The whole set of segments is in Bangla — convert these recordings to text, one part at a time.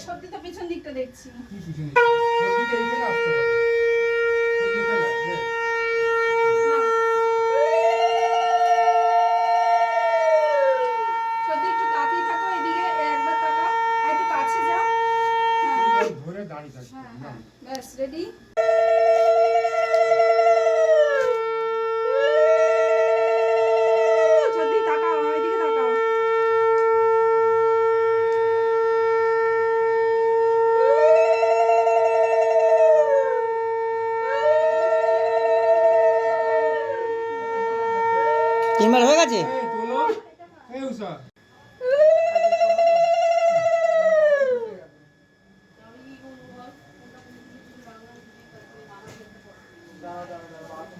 সত্যি তো পিছন দিকটা দেখছি। কি পিছন দিক? সত্যি এইখানে আসতে হবে। সত্যি এখানে আসবে। সত্যি একটু তাকিয়ে থাকো, এদিকে একবার তাকাও, আর একটু কাছে যাও। হ্যাঁ ধরে দাঁড়িয়ে থাকবে। হ্যাঁ হ্যাঁ, ব্যাস রেডি। সত্যি তাকাও, আমার এদিকে তাকাও। তিনবার হয়ে গেছে। এই তোলো। এই উষা।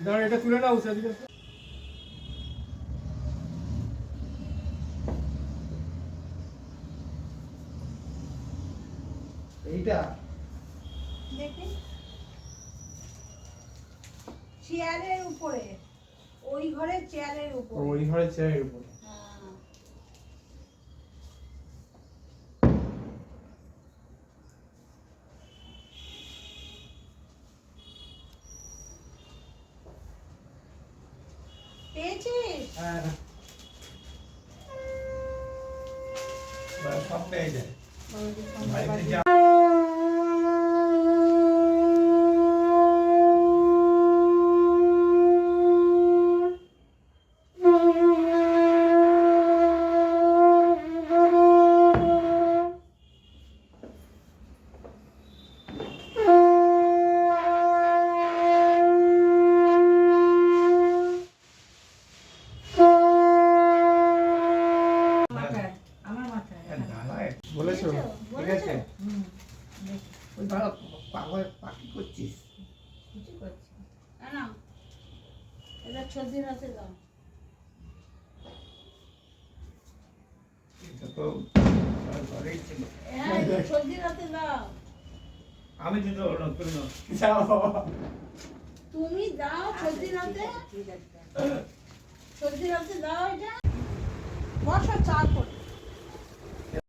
দাঁড়া, এটা তুলে নাও উষা দিকে। এইটা দেখি চেয়ারের উপরে, ওই ঘরের চেয়ারের উপরে। ওই ঘরে চেয়ারের উপর। হ্যাঁ। পেয়েছিস? হ্যাঁ সব পেয়ে যায়। বাড়িতে যা বলেছো? ঠিক আছে। ওই ভালো পাগল পাখি করছিস। কিছু করছি না। না এটা 6 হাতে দাও। এটা তো ঘরেই ছিল। হ্যাঁ, এটা 6 হাতে দাও। আমি দিতে পারবো না, তুমি নাও। তুমি দাও 6 হাতে। 6 হাতে দাও এটা। বসো চা করো।